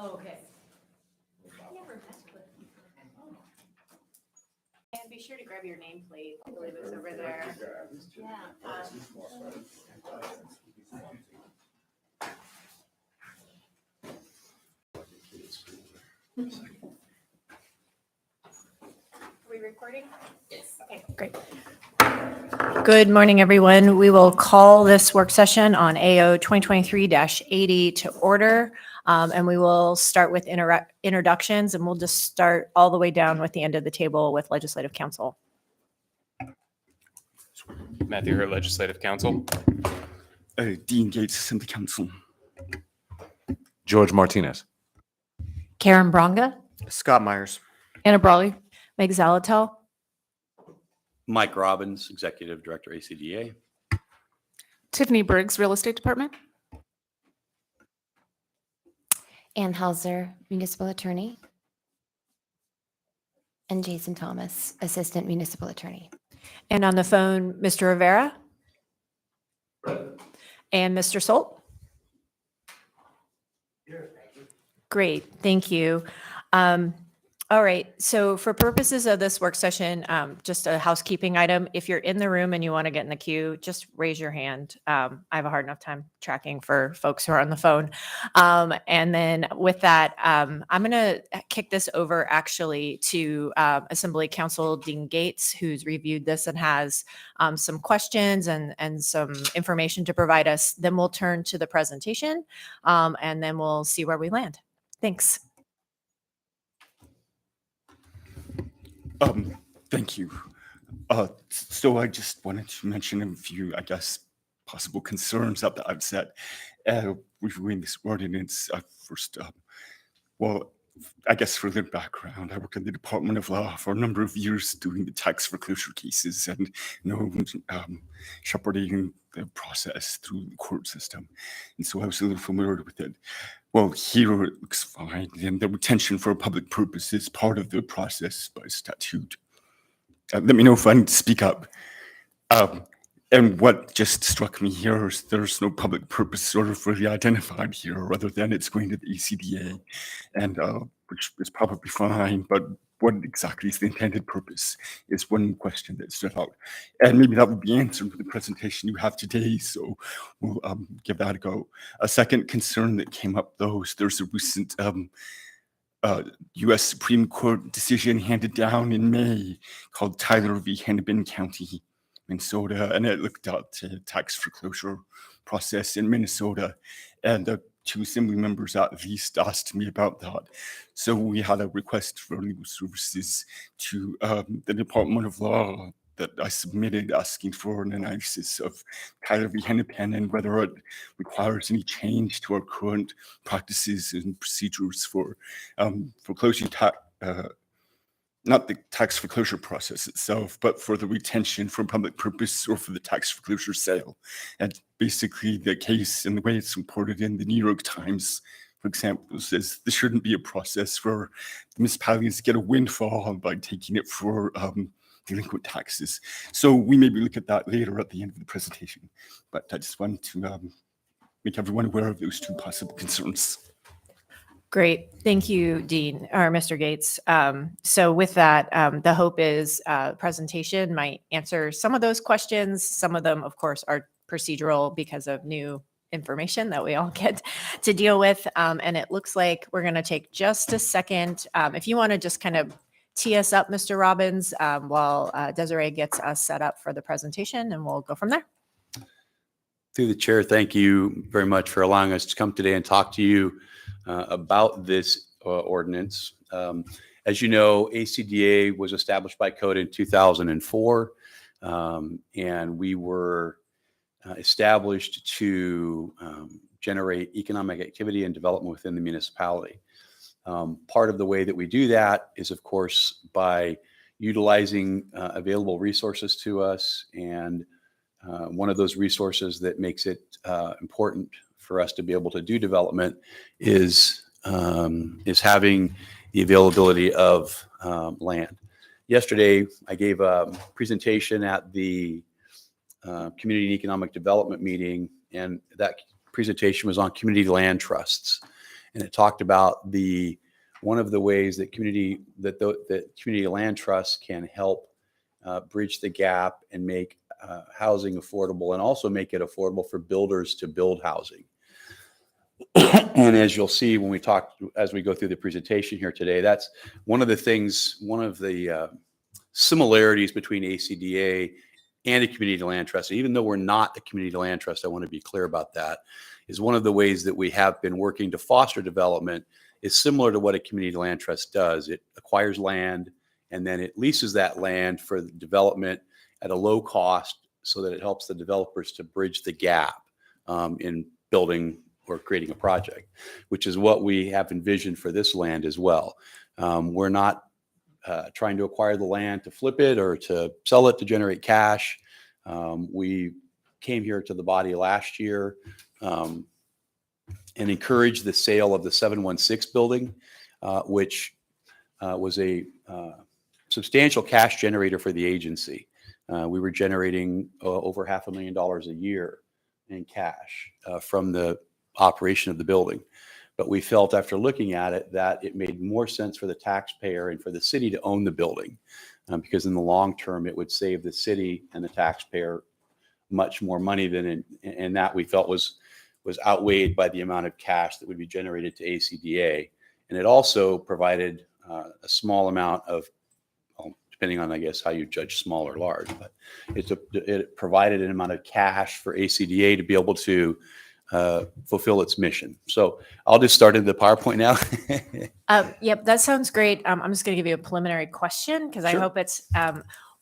Okay. I never met with you. And be sure to grab your nameplate. I believe it's over there. Yeah. Are we recording? Yes. Okay, great. Good morning, everyone. We will call this work session on AO 2023-80 to order. And we will start with introductions, and we'll just start all the way down with the end of the table with Legislative Council. Matthew Hurt, Legislative Council. Dean Gates, Assembly Council. George Martinez. Karen Bronga, Scott Myers. Anna Brawley, Meg Zalatel. Mike Robbins, Executive Director, ACDA. Tiffany Briggs, Real Estate Department. Ann Hauser, Municipal Attorney. And Jason Thomas, Assistant Municipal Attorney. And on the phone, Mr. Rivera. And Mr. Solt. Great, thank you. All right, so for purposes of this work session, just a housekeeping item. If you're in the room and you want to get in the queue, just raise your hand. I have a hard enough time tracking for folks who are on the phone. And then with that, I'm going to kick this over actually to Assembly Council Dean Gates, who's reviewed this and has some questions and some information to provide us. Then we'll turn to the presentation, and then we'll see where we land. Thanks. Thank you. So I just wanted to mention a few, I guess, possible concerns at the outset. Reviewing this ordinance first. Well, I guess for the background, I work in the Department of Law for a number of years doing the tax foreclosure cases and shepherding the process through the court system. And so I was a little familiar with it. Well, here it looks fine. And the retention for a public purpose is part of the process by statute. Let me know if I need to speak up. And what just struck me here is there's no public purpose sort of really identified here, other than it's going to the ACDA, and which is probably fine. But what exactly is the intended purpose is one question that stood out, and maybe that would be answered with the presentation you have today. So we'll give that a go. A second concern that came up, though, is there's a recent U.S. Supreme Court decision handed down in May called Tyler v. Hennepin County, Minnesota, and it looked at the tax foreclosure process in Minnesota. And the two assembly members at least asked me about that. So we had a request for legal services to the Department of Law that I submitted asking for an analysis of Tyler v. Hennepin and whether it requires any change to our current practices and procedures for foreclosure tax. Not the tax foreclosure process itself, but for the retention for public purpose or for the tax foreclosure sale. And basically the case and the way it's reported in the New York Times, for example, says there shouldn't be a process where municipalities get a windfall by taking it for delinquent taxes. So we maybe look at that later at the end of the presentation. But I just wanted to make everyone aware of those two possible concerns. Great. Thank you, Dean, or Mr. Gates. So with that, the hope is presentation might answer some of those questions. Some of them, of course, are procedural because of new information that we all get to deal with. And it looks like we're going to take just a second. If you want to just kind of tee us up, Mr. Robbins, while Desiree gets us set up for the presentation, and we'll go from there. Through the chair, thank you very much for allowing us to come today and talk to you about this ordinance. As you know, ACDA was established by code in 2004, and we were established to generate economic activity and development within the municipality. Part of the way that we do that is, of course, by utilizing available resources to us, and one of those resources that makes it important for us to be able to do development is having the availability of land. Yesterday, I gave a presentation at the Community and Economic Development meeting, and that presentation was on community land trusts. and it talked about one of the ways that community land trusts can help bridge the gap and make housing affordable, and also make it affordable for builders to build housing. And as you'll see when as we go through the presentation here today, that's one of the similarities between ACDA and a community land trust. Even though we're not a community land trust, I want to be clear about that, is one of the ways that we have been working to foster development is similar to what a community land trust does. It acquires land and then it leases that land for the development at a low cost so that it helps the developers to bridge the gap in building or creating a project, which is what we have envisioned for this land as well. We're not trying to acquire the land to flip it or to sell it to generate cash. We came here to the body last year and encouraged the sale of the 716 building, which was a substantial cash generator for the agency. We were generating over $500,000 a year in cash from the operation of the building. But we felt after looking at it that it made more sense for the taxpayer and for the city to own the building because in the long term, it would save the city and the taxpayer much more money than and that we felt was outweighed by the amount of cash that would be generated to ACDA. And it also provided a small amount of, depending on, I guess, how you judge small or large, but it provided an amount of cash for ACDA to be able to fulfill its mission. So I'll just start into the PowerPoint now. Yep, that sounds great. I'm just going to give you a preliminary question because I Sure. hope it's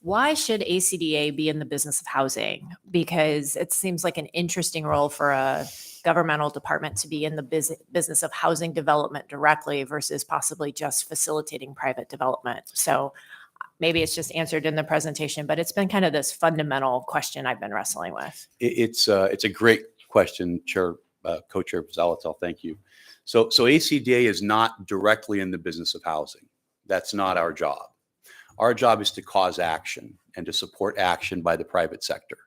why should ACDA be in the business of housing? Because it seems like an interesting role for a governmental department to be in the business of housing development directly versus possibly just facilitating private development. So maybe it's just answered in the presentation, but it's been kind of this fundamental question I've been wrestling with. It's a great question, Chair, Co-Chair Zalatel. Thank you. So ACDA is not directly in the business of housing. That's not our job. Our job is to cause action and to support action by the private sector.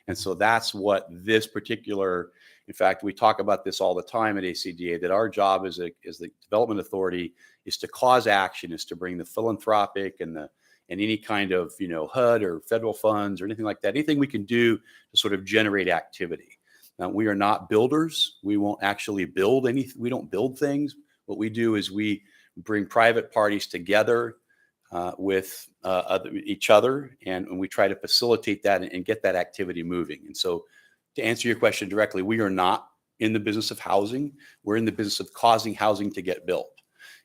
And so that's what this particular, in fact, we talk about this all the time at ACDA, that our job as the development authority is to cause action, is to bring the philanthropic and any kind of, HUD or federal funds or anything like that, anything we can do to sort of generate activity. Now, we are not builders. We won't actually build anything. We don't build things. What we do is we bring private parties together with each other, and we try to facilitate that and get that activity moving. And so to answer your question directly, we are not in the business of housing. We're in the business of causing housing to get built.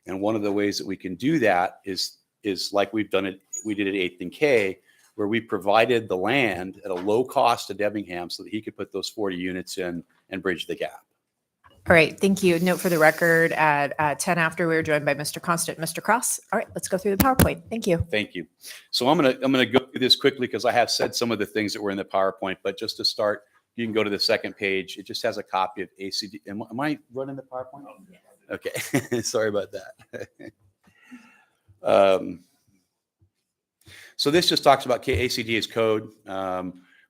And one of the ways that we can do that is like we did at 8th and K, where we provided the land at a low cost to Debbingham so that he could put those 40 units in and bridge the gap. All right, thank you. Note for the record, at 10 after, we were joined by Mr. Constant, Mr. Cross. All right, let's go through the PowerPoint. Thank you. Thank you. So I'm gonna go through this quickly because I have said some of the things that were in the PowerPoint, but just to start, you can go to the second page. It just has a copy of ACD. Am I running the PowerPoint? Okay, sorry about that. So this just talks about ACDA's code.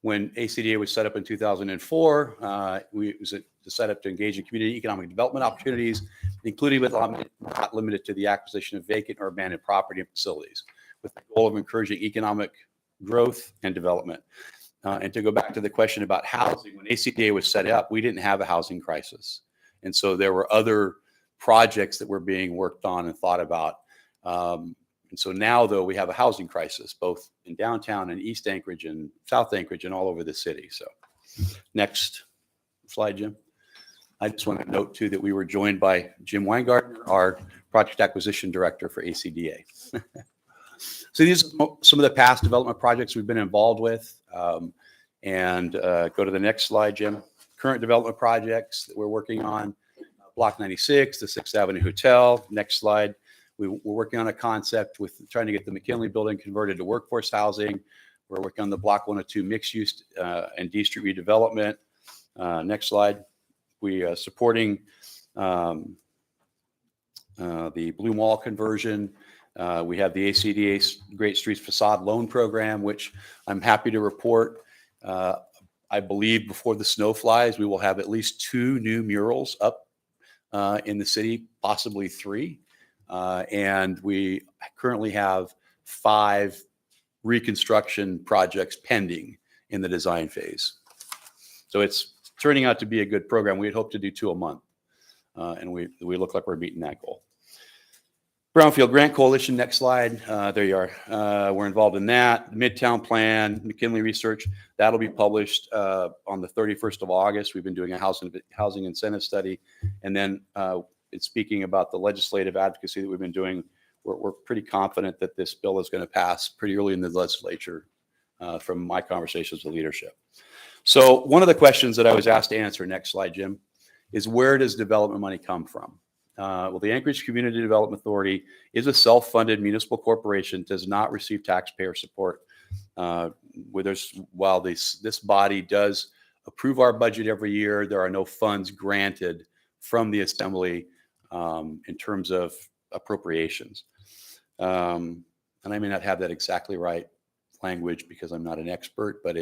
When ACDA was set up in 2004, it was set up to engage in community economic development opportunities, including but not limited to the acquisition of vacant or abandoned property and facilities, with the goal of encouraging economic growth and development. And to go back to the question about housing, when ACDA was set up, we didn't have a housing crisis. And so there were other projects that were being worked on and thought about. And so now, though, we have a housing crisis, both in downtown and East Anchorage and South Anchorage and all over the city. So next slide, Jim. I just want to note, too, that we were joined by Jim Weingartner, our project acquisition director for ACDA. So these are some of the past development projects we've been involved with. Go to the next slide, Jim. Current development projects that we're working on, Block 96, the 6th Avenue Hotel. Next slide. We're working on a concept with trying to get the McKinley building converted to workforce housing. We're working on the Block 102 mixed use and D Street redevelopment. Next slide. We are supporting the Blue Mall conversion. We have the ACDA Great Streets Facade Loan Program, which I'm happy to report. I believe before the snow flies, we will have at least 2 new murals up in the city, possibly 3. And we currently have 5 reconstruction projects pending in the design phase. So it's turning out to be a good program. We had hoped to do 2 a month, and we look like we're meeting that goal. Brownfield Grant Coalition, next slide. There you are. We're involved in that. Midtown Plan, McKinley Research, that'll be published on the 31st of August. We've been doing a housing incentive study. And then it's speaking about the legislative advocacy that we've been doing. We're pretty confident that this bill is going to pass pretty early in the legislature from my conversations with leadership. So one of the questions that I was asked to answer, next slide, Jim, is where does development money come from? Well, the Anchorage Community Development Authority is a self-funded municipal corporation, does not receive taxpayer support. While this body does approve our budget every year, there are no funds granted from the Assembly in terms of appropriations. And I may not have that exactly right language because I'm not an expert, but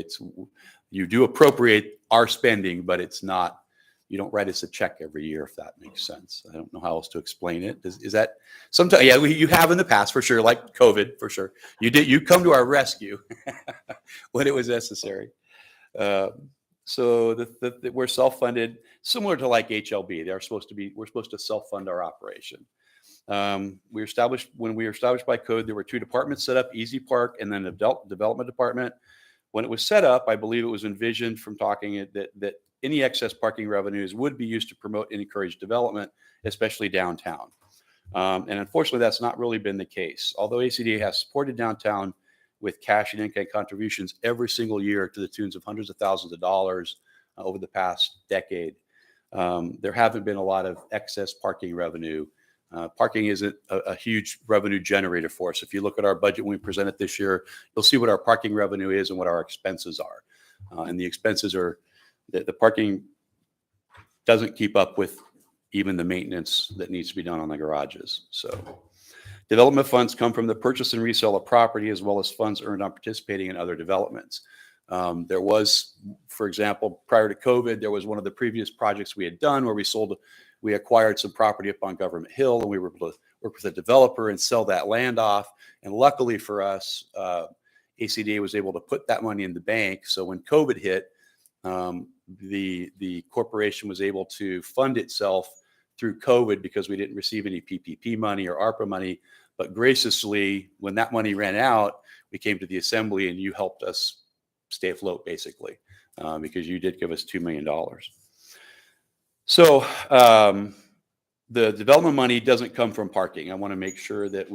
you do appropriate our spending, but it's not, you don't write us a check every year, if that makes sense. I don't know how else to explain it. Is that sometimes? Yeah, you have in the past for sure, like COVID for sure. You come to our rescue when it was necessary. So we're self-funded, similar to like HLB. We're supposed to self-fund our operation. When we were established by code, there were 2 departments set up, Easy Park and then the development department. When it was set up, I believe it was envisioned from talking that any excess parking revenues would be used to promote and encourage development, especially downtown. And unfortunately, that's not really been the case. Although ACDA has supported downtown with cash and in-kind contributions every single year to the tunes of hundreds of thousands of dollars over the past decade, there haven't been a lot of excess parking revenue. Parking isn't a huge revenue generator for us. If you look at our budget when we present it this year, you'll see what our parking revenue is and what our expenses are. And the expenses are, the parking doesn't keep up with even the maintenance that needs to be done on the garages. So development funds come from the purchase and resale of property, as well as funds earned on participating in other developments. There was, for example, prior to COVID, there was one of the previous projects we had done where we acquired some property up on Government Hill, and we were able to work with a developer and sell that land off. And luckily for us, ACDA was able to put that money in the bank. So when COVID hit, the corporation was able to fund itself through COVID because we didn't receive any PPP money or ARPA money. But graciously, when that money ran out, we came to the Assembly and you helped us stay afloat, basically, because you did give us $2 million. So the development money doesn't come from parking. I want to make sure that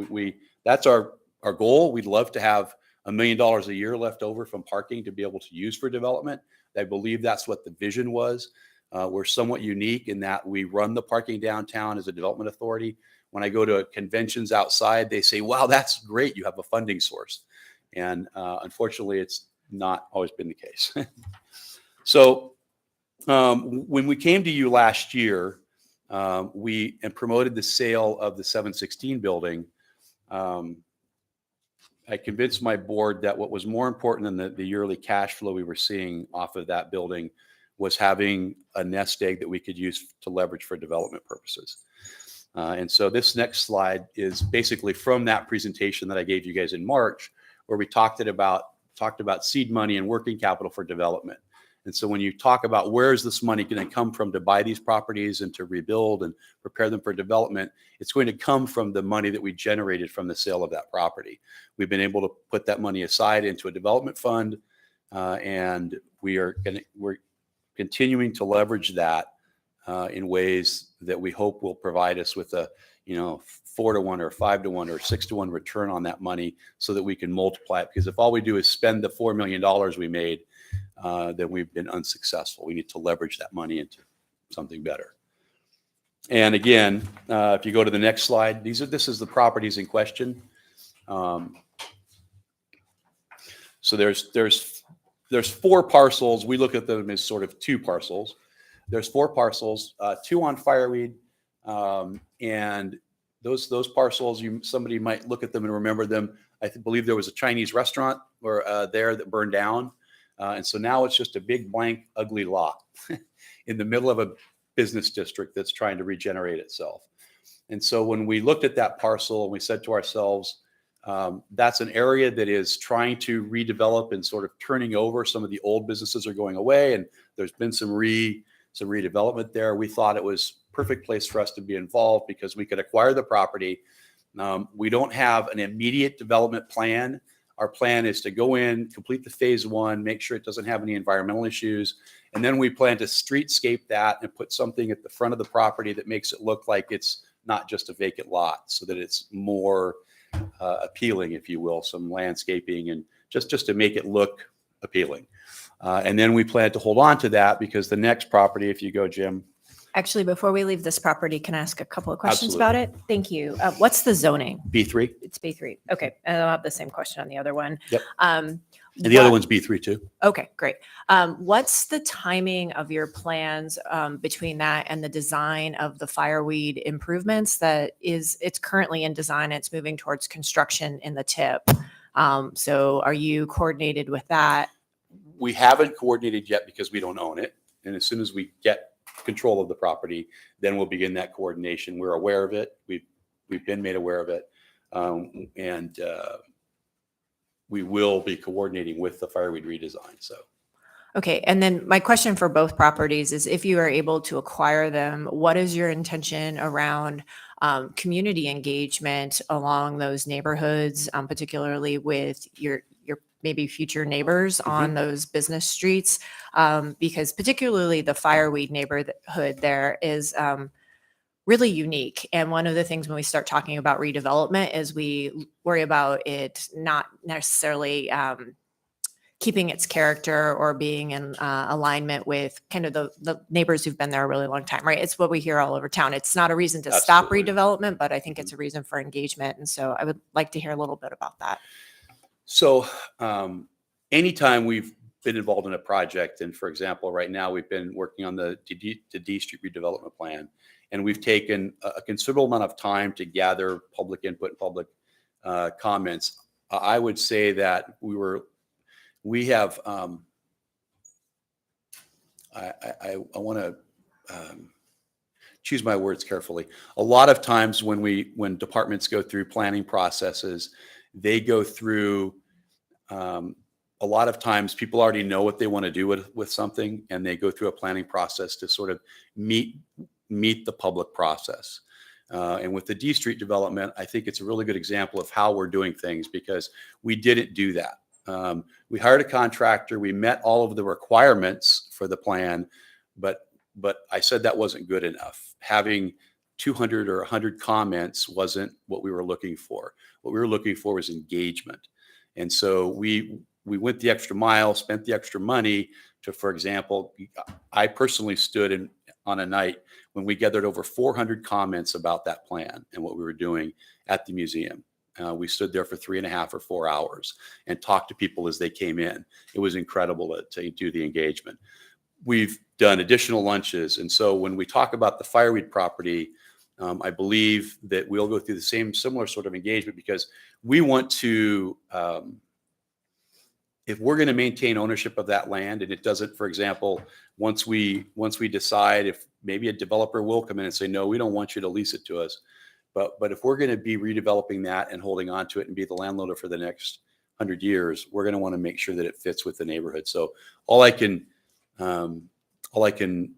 that's our goal. We'd love to have $1 million a year left over from parking to be able to use for development. I believe that's what the vision was. We're somewhat unique in that we run the parking downtown as a development authority. When I go to conventions outside, they say, wow, that's great. You have a funding source. And unfortunately, it's not always been the case. So when we came to you last year, we promoted the sale of the 716 building. I convinced my board that what was more important than the yearly cash flow we were seeing off of that building was having a nest egg that we could use to leverage for development purposes. And so this next slide is basically from that presentation that I gave you guys in March, where we talked about seed money and working capital for development. And so when you talk about where is this money going to come from to buy these properties and to rebuild and prepare them for development, it's going to come from the money that we generated from the sale of that property. We've been able to put that money aside into a development fund, and we're continuing to leverage that in ways that we hope will provide us with a 4-to-1 or 5-to-1 or 6-to-1 return on that money, so that we can multiply it. Because if all we do is spend the $4 million we made, then we've been unsuccessful. We need to leverage that money into something better. And again, if you go to the next slide, this is the properties in question. So there's 4 parcels. We look at them as sort of 2 parcels. There's 4 parcels, 2 on Fireweed, and those parcels, somebody might look at them and remember them. I believe there was a Chinese restaurant there that burned down. And so now it's just a big, blank, ugly lot in the middle of business district that's trying to regenerate itself. And so when we looked at that parcel and we said to ourselves, that's an area that is trying to redevelop and sort of turning over. Some of the old businesses are going away, and there's been some redevelopment there. We thought it was perfect place for us to be involved because we could acquire the property. We don't have an immediate development plan. Our plan is to go in, complete the phase one, make sure it doesn't have any environmental issues. And then we plan to streetscape that and put something at the front of the property that makes it look like it's not just a vacant lot, so that it's more appealing, if you will, some landscaping and just to make it look appealing. And then we plan to hold on to that because the next property, if you go, Jim. Actually, before we leave this property, can I ask a couple of questions Absolutely. about it? Thank you. What's the zoning? B3. It's B3. Okay. And I'll have the same question on the other one. Yep. Um, And the other what- one's B3 too. Okay, great. What's the timing of your plans between that and the design of the fireweed improvements it's currently in design, it's moving towards construction in the tip. So are you coordinated with that? We haven't coordinated yet because we don't own it. And as soon as we get control of the property, then we'll begin that coordination. We're aware of it. We've been made aware of it. And we will be coordinating with the fireweed redesign. So Okay, and then my question for both properties is if you are able to acquire them, what is your intention around community engagement along those neighborhoods, particularly with your maybe future neighbors on those business streets? Because particularly the fireweed neighborhood there is really unique. And one of the things when we start talking about redevelopment is we worry about it not necessarily keeping its character or being in alignment with kind of the neighbors who've been there a really long time, right? It's what we hear all over town. It's not a reason to stop Absolutely. redevelopment, but I think it's a reason for engagement. And so I would like to hear a little bit about that. So anytime we've been involved in a project, and for example, right now we've been working on the D Street redevelopment plan, and we've taken a considerable amount of time to gather public input and public comments. I would say that we have, I want to choose my words carefully. A lot of times when departments go through planning processes, they go through, a lot of times people already know what they want to do with something, and they go through a planning process to sort of meet the public process. And with the D Street development, I think it's a really good example of how we're doing things because we didn't do that. We hired a contractor, we met all of the requirements for the plan, but I said that wasn't good enough. Having 200 or 100 comments wasn't what we were looking for. What we were looking for was engagement. And so we went the extra mile, spent the extra money to, for example, I personally stood on a night when we gathered over 400 comments about that plan and what we were doing at the museum. We stood there for 3.5 or 4 hours and talked to people as they came in. It was incredible to do the engagement. We've done additional lunches. And so when we talk about the fireweed property, I believe that we'll go through the similar sort of engagement because we want to, if we're going to maintain ownership of that land and it doesn't, for example, once we decide if maybe a developer will come in and say, no, we don't want you to lease it to us. But if we're going to be redeveloping that and holding on to it and be the landlord for the next 100 years, we're going to want to make sure that it fits with the neighborhood. So all I can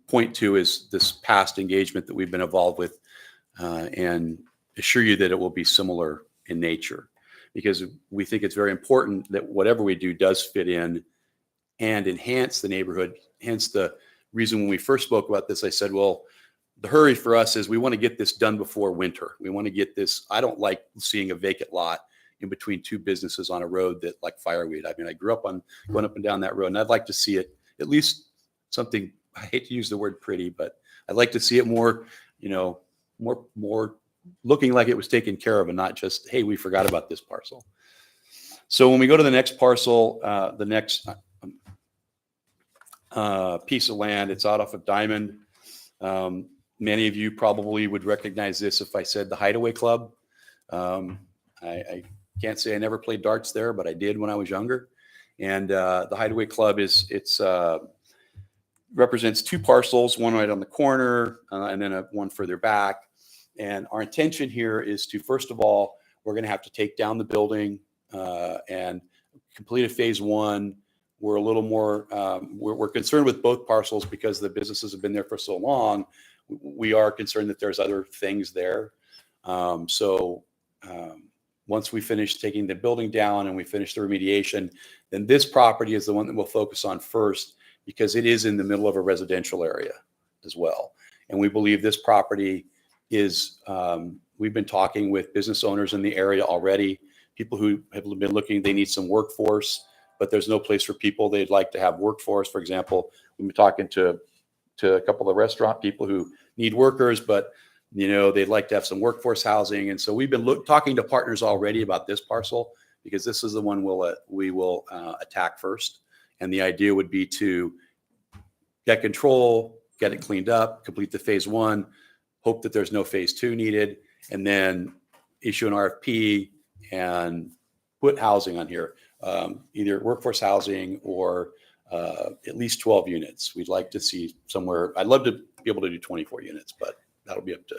point to is this past engagement that we've been involved with, and assure you that it will be similar in nature, because we think it's very important that whatever we do does fit in and enhance the neighborhood. Hence the reason when we first spoke about this, I said, well, the hurry for us is we want to get this done before winter. We want to get this. I don't like seeing a vacant lot in between two businesses on a road that like fireweed. I mean, I grew up on going up and down that road, and I'd like to see it at least something. I hate to use the word pretty, but I'd like to see it more, more looking like it was taken care of and not just, hey, we forgot about this parcel. So when we go to the next parcel, the next piece of land, it's out off of Diamond. Many of you probably would recognize this if I said the Hideaway Club. I can't say I never played darts there, but I did when I was younger. And the Hideaway Club it's represents two parcels, one right on the corner and then one further back. And our intention here is to, first of all, we're going to have to take down the building and complete a phase one. We're a little more, we're concerned with both parcels because the businesses have been there for so long. We are concerned that there's other things there. Once we finish taking the building down and we finish the remediation, then this property is the one that we'll focus on first because it is in the middle of a residential area as well. And we believe this property is, we've been talking with business owners in the area already, people who have been looking, they need some workforce, but there's no place for people they'd like to have workforce. For example, we've been talking to a couple of restaurant people who need workers, but they'd like to have some workforce housing. And so we've been talking to partners already about this parcel because this is the one we will attack first. And the idea would be to get control, get it cleaned up, complete the phase one, hope that there's no phase two needed, and then issue an RFP and put housing on here, either workforce housing or at least 12 units. We'd like to see somewhere, I'd love to be able to do 24 units, but that'll be up to.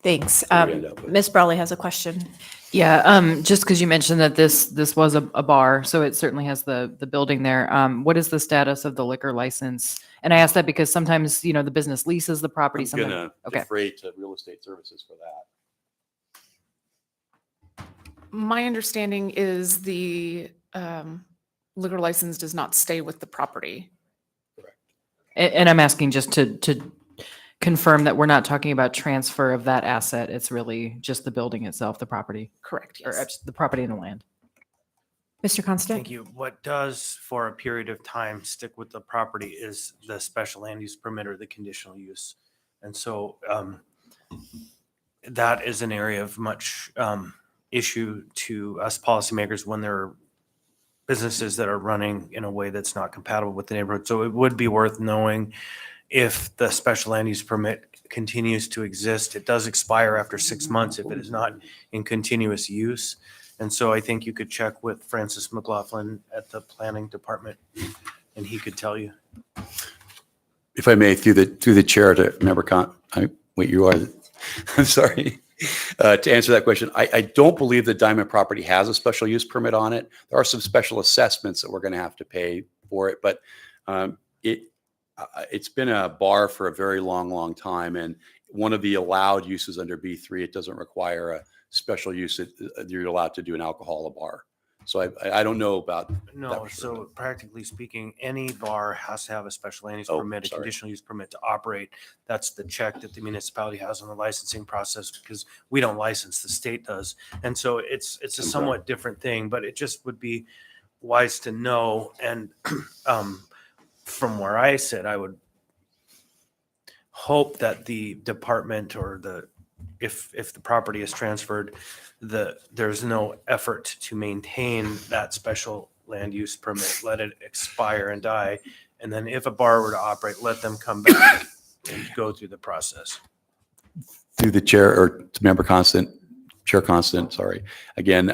Thanks. what we end up with. Ms. Brawley has a question. Yeah, just because you mentioned that this was a bar, so it certainly has the building there. What is the status of the liquor license? And I ask that because sometimes, the business leases the property. I'm Sometimes, gonna okay. defer to real estate services for that. My understanding is the liquor license does not stay with the property. And I'm asking just to confirm that we're not talking about transfer of that asset. It's really just the building itself, the property. Correct. Or the property and the land. Mr. Constant? Thank you. What does for a period of time stick with the property is the special land use permit or the conditional use. And so that is an area of much issue to us policymakers when there are businesses that are running in a way that's not compatible with the neighborhood. So it would be worth knowing if the special land use permit continues to exist. It does expire after 6 months if it is not in continuous use. And so I think you could check with Francis McLaughlin at the planning department and he could tell you. If I may, through the chair to member wait, you are, I'm sorry. To answer that question, I don't believe the Diamond property has a special use permit on it. There are some special assessments that we're going to have to pay for it, but it's been a bar for a very long time. And one of the allowed uses under B3, it doesn't require a special use. You're allowed to do an alcohol at a bar. So I don't know about No, that for so sure. practically speaking, any bar has to have a special land use Oh, permit, a sorry. conditional use permit to operate. That's the check that the municipality has on the licensing process because we don't license, the state does. And so it's a sorry. somewhat different thing, but it just would be wise to know. And from where I sit, I would hope that the department or if the property is transferred, there's no effort to maintain that special land use permit, let it expire and die. And then if a bar were to operate, let them come back and go through the process. Through the chair or to member Chair Constant, sorry. Again,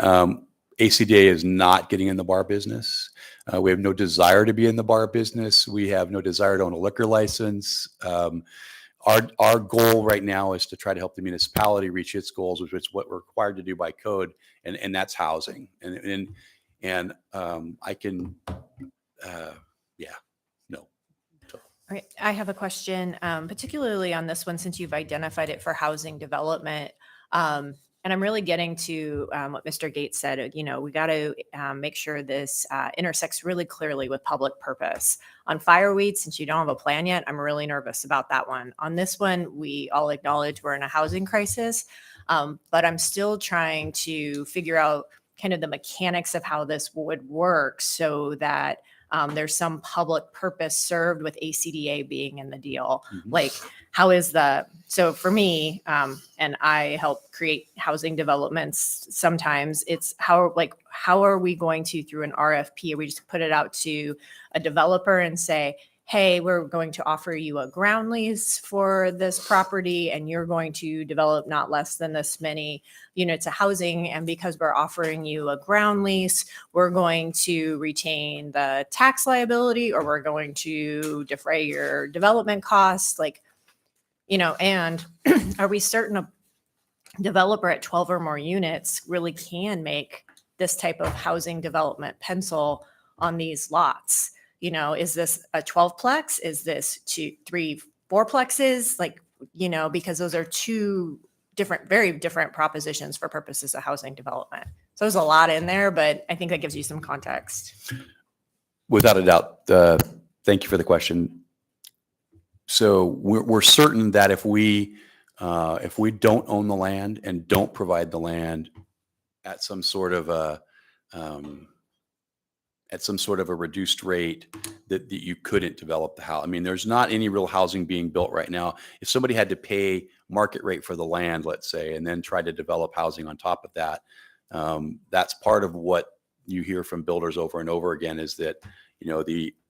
ACDA is not getting in the bar business. We have no desire to be in the bar business. We have no desire to own a liquor license. Our goal right now is to try to help the municipality reach its goals, which is what we're required to do by code, and that's housing. And I can, no. All right, I have a question, particularly on this one, since you've identified it for housing development. And I'm really getting to what Mr. Gates said, we got to make sure this intersects really clearly with public purpose. On fireweed, since you don't have a plan yet, I'm really nervous about that one. On this one, we all acknowledge we're in a housing crisis, but I'm still trying to figure out kind of the mechanics of how this would work so that there's some public purpose served with ACDA being in the deal. Mhm. Like, so for me, and I help create housing developments sometimes, it's how are we going to, through an RFP, we just put it out to a developer and say, hey, we're going to offer you a ground lease for this property and you're going to develop not less than this many units of housing. And because we're offering you a ground lease, we're going to retain the tax liability or we're going to defray your development costs. Like, and are we certain a developer at 12 or more units really can make this type of housing development pencil on these lots? Is this a 12-plex? Is this 2, 3, 4-plexes? Because those are two different, very different propositions for purposes of housing development. So there's a lot in there, but I think that gives you some context. Without a doubt. Thank you for the question. So we're certain that if we don't own the land and don't provide the land at some sort of a reduced rate, that you couldn't develop the house. I mean, there's not any real housing being built right now. If somebody had to pay market rate for the land, let's say, and then try to develop housing on top of that, that's part of what you hear from builders over and over again, is that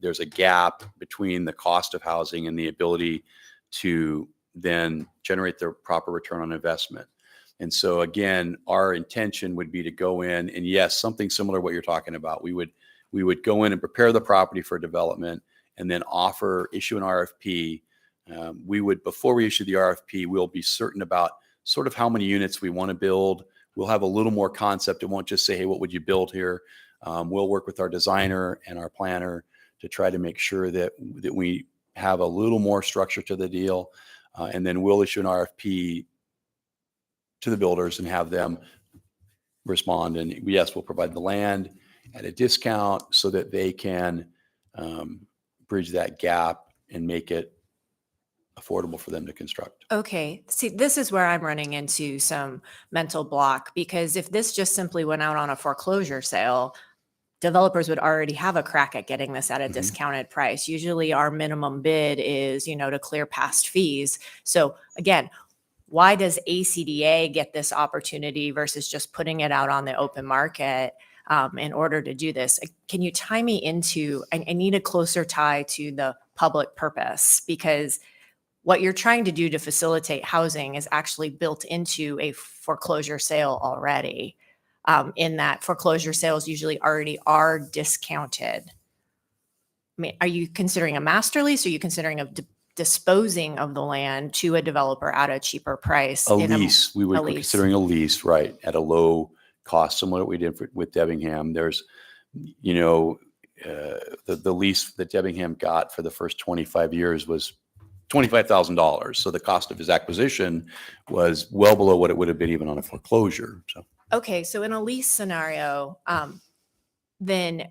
there's a gap between the cost of housing and the ability to then generate the proper return on investment. And so again, our intention would be to go in and, yes, something similar to what you're talking about. We would go in and prepare the property for development and then issue an RFP. Before we issue the RFP, we'll be certain about sort of how many units we want to build. We'll have a little more concept. It won't just say, hey, what would you build here? We'll work with our designer and our planner to try to make sure that we have a little more structure to the deal. And then we'll issue an RFP to the builders and have them respond. And yes, we'll provide the land at a discount so that they can bridge that gap and make it affordable for them to construct. Okay. See, this is where I'm running into some mental block, because if this just simply went out on a foreclosure sale, developers would already have a crack at getting this at a discounted price. Usually our minimum bid is, to clear past fees. So again, why does ACDA get this opportunity versus just putting it out on the open market in order to do this? Can you tie me into, I need a closer tie to the public purpose, because what you're trying to do to facilitate housing is actually built into a foreclosure sale already. In that foreclosure sales usually already are discounted. I mean, are you considering a master lease? Or are you considering disposing of the land to a developer at a cheaper price? We would be considering a lease, right, at a low cost, similar to what we did with Debbingham. There's, the lease that Debbingham got for the first 25 years was $25,000. So the cost of his acquisition was well below what it would have been even on a foreclosure. So. Okay, so in a lease scenario, then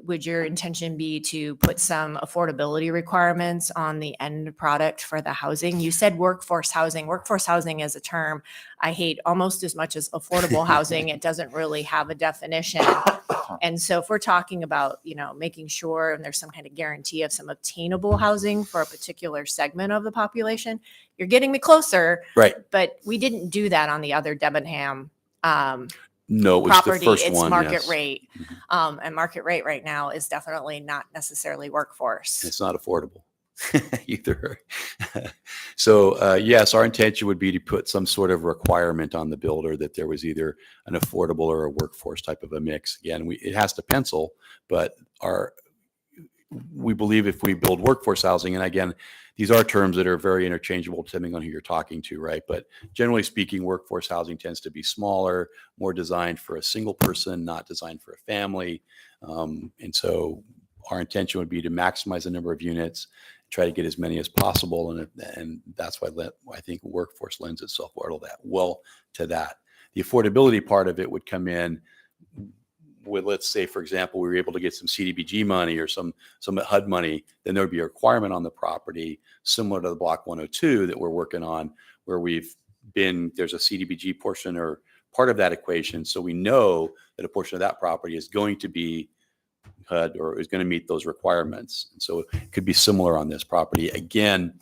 would your intention be to put some affordability requirements on the end product for the housing? You said workforce housing. Workforce housing is a term I hate almost as much as affordable housing. It doesn't really have a definition. And so if we're talking about, making sure and there's some kind of guarantee of some obtainable housing for a particular segment of the population, you're getting me closer. Right. But we didn't do that on the other Debenham No, it was property. the first It's one. market Yes. rate. And market rate right now is definitely not necessarily workforce. It's not affordable either. So yes, our intention would be to put some sort of requirement on the builder that there was either an affordable or a workforce type of a mix. Again, it has to pencil, but we believe if we build workforce housing, and again, these are terms that are very interchangeable depending on who you're talking to, right? But generally speaking, workforce housing tends to be smaller, more designed for a single person, not designed for a family. And so our intention would be to maximize the number of units, try to get as many as possible. And that's why I think workforce lends itself well to that. The affordability part of it would come in with, let's say, for example, we were able to get some CDBG money or some HUD money, then there would be a requirement on the property similar to the Block 102 that we're working on, where there's a CDBG portion or part of that equation. So we know that a portion of that property is going to be HUD or is going to meet those requirements. And so it could be similar on this property. Again,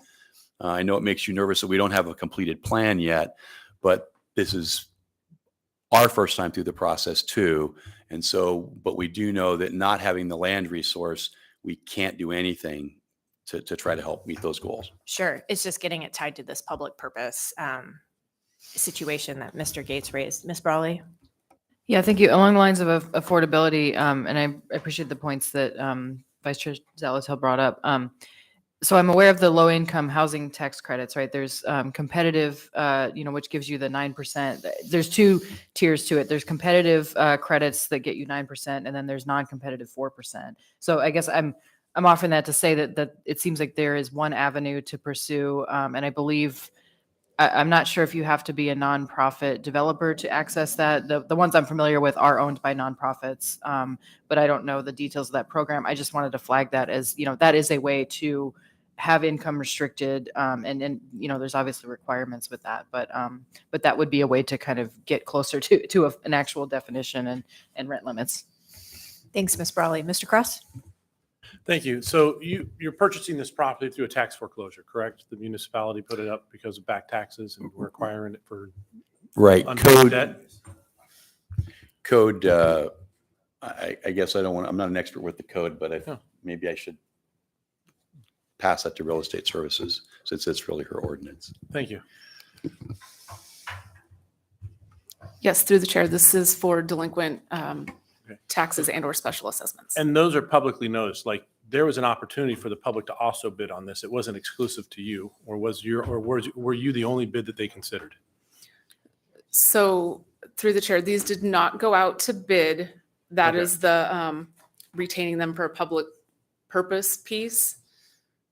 I know it makes you nervous that we don't have a completed plan yet, but this is our first time through the process too. And so, but we do know that not having the land resource, we can't do anything to try to help meet those goals. Sure. It's just getting it tied to this public purpose situation that Mr. Gates raised. Ms. Brawley? Yeah, thank you. Along the lines of affordability, and I appreciate the points that Vice Chair Zalatil brought up. So I'm aware of the low-income housing tax credits, right? There's competitive, which gives you the 9%. There's two tiers to it. There's competitive credits that get you 9%, and then there's non-competitive 4%. So I guess I'm offering that to say that it seems like there is one avenue to pursue, and I believe I'm not sure if you have to be a nonprofit developer to access that. The ones I'm familiar with are owned by nonprofits, but I don't know the details of that program. I just wanted to flag that as, that is a way to have income restricted, and there's obviously requirements with that, but that would be a way to kind of get closer to an actual definition and rent limits. Thanks, Ms. Brawley. Mr. Cross? Thank you. So you're purchasing this property through a tax foreclosure, correct? The municipality put it up because of back taxes and we're acquiring it for Right. unpaid debt? Code, I guess I'm not an expert with the code, but maybe I should pass that to real estate services since it's really her ordinance. Thank you. Yes, through the chair, this is for delinquent taxes and or special assessments. And those are publicly noticed, like there was an opportunity for the public to also bid on this. It wasn't exclusive to you, or were you the only bid that they considered? So through the chair, these did not go out to bid. That Okay. is the retaining them for a public purpose piece.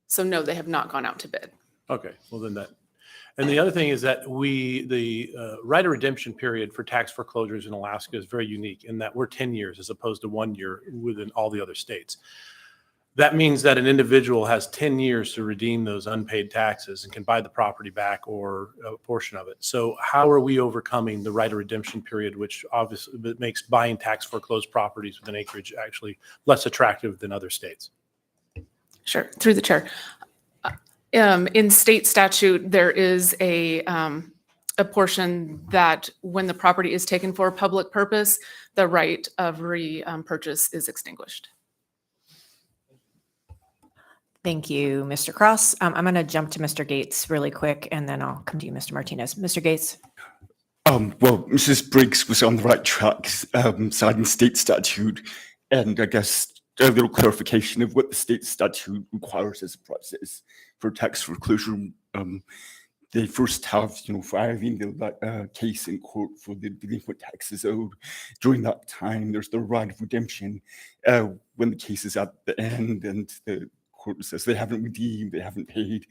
So no, they have not gone out to bid. Okay, well then that. And the other thing is that the right of redemption period for tax foreclosures in Alaska is very unique in that we're 10 years as opposed to 1 year within all the other states. That means that an individual has 10 years to redeem those unpaid taxes and can buy the property back or a portion of it. So how are we overcoming the right of redemption period, which obviously makes buying tax foreclosed properties with an acreage actually less attractive than other states? Sure, through the chair. In state statute, there is a portion that when the property is taken for a public purpose, the right of repurchase is extinguished. Thank you, Mr. Cross. I'm going to jump to Mr. Gates really quick, and then I'll come to you, Mr. Martinez. Mr. Gates? Well, Mrs. Briggs was on the right track, citing state statute, and I guess a little clarification of what the state statute requires as a process for tax foreclosure. They first have, filing the case in court for the delinquent taxes owed. During that time, there's the right of redemption when the case is at the end and the court says they haven't redeemed, they haven't paid.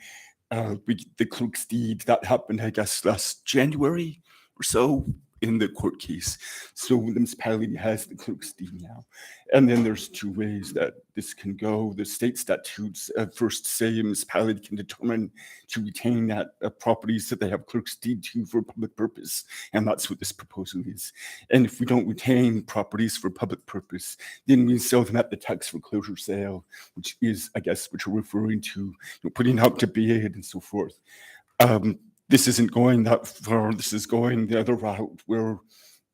The clerk's deed, that happened, I guess, last January or so in the court case. So the municipality has the clerk's deed now. And then there's two ways that this can go. The state statutes first say a municipality can determine to retain that properties that they have clerk's deed to for public purpose. And that's what this proposal is. And if we don't retain properties for public purpose, then we sell them at the tax foreclosure sale, which is, I guess, what you're referring to, putting out to bid and so forth. This isn't going that far. This is going the other route where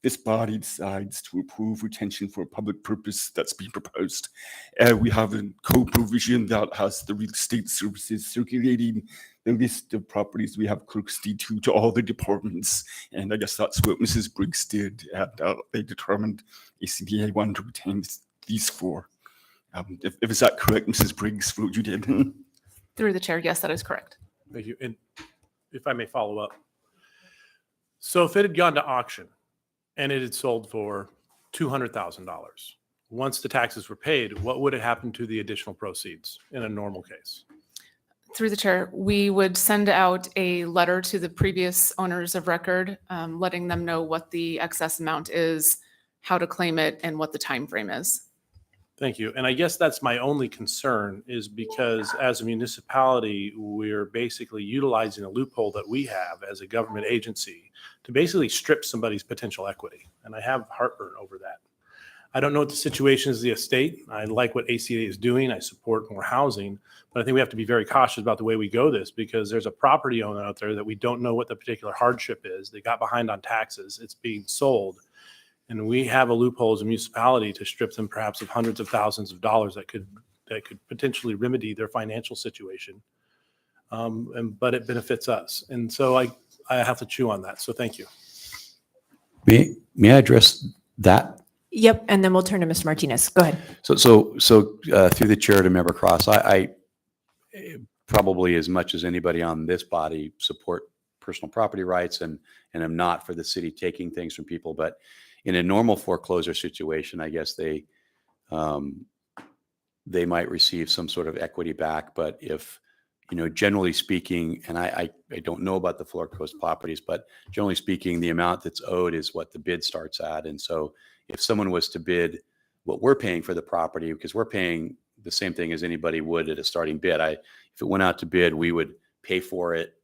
this body decides to approve retention for a public purpose that's being proposed. We have a code provision that has the real estate services circulating the list of properties we have clerk's deed to all the departments. And I guess that's what Mrs. Briggs did. They determined ACDA wanted to retain these four. If is that correct, Mrs. Briggs, for what you did? Through the chair, yes, that is correct. Thank you. And if I may follow up. So if it had gone to auction and it had sold for $200,000, once the taxes were paid, what would have happened to the additional proceeds in a normal case? Through the chair, we would send out a letter to the previous owners of record, letting them know what the excess amount is, how to claim it, and what the time frame is. Thank you. And I guess that's my only concern is because as a municipality, we're basically utilizing a loophole that we have as a government agency to basically strip somebody's potential equity. And I have heartburn over that. I don't know what the situation is in the estate. I like what ACDA is doing. I support more housing, but I think we have to be very cautious about the way we go this because there's a property owner out there that we don't know what the particular hardship is. They got behind on taxes. It's being sold. And we have a loophole as a municipality to strip them perhaps of hundreds of thousands of dollars that could that could potentially remedy their financial situation. But it benefits us. And so I have to chew on that. So thank you. May I address that? Yep, and then we'll turn to Mr. Martinez. Go ahead. So through the chair to Member Cross, I probably as much as anybody on this body support personal property rights and am not for the city taking things from people. But in a normal foreclosure situation, I guess they might receive some sort of equity back. But if, generally speaking, and I don't know about the foreclosed properties, but generally speaking, the amount that's owed is what the bid starts at. And so if someone was to bid what we're paying for the property, because we're paying the same thing as anybody would at a starting bid, if it went out to bid, we would pay for it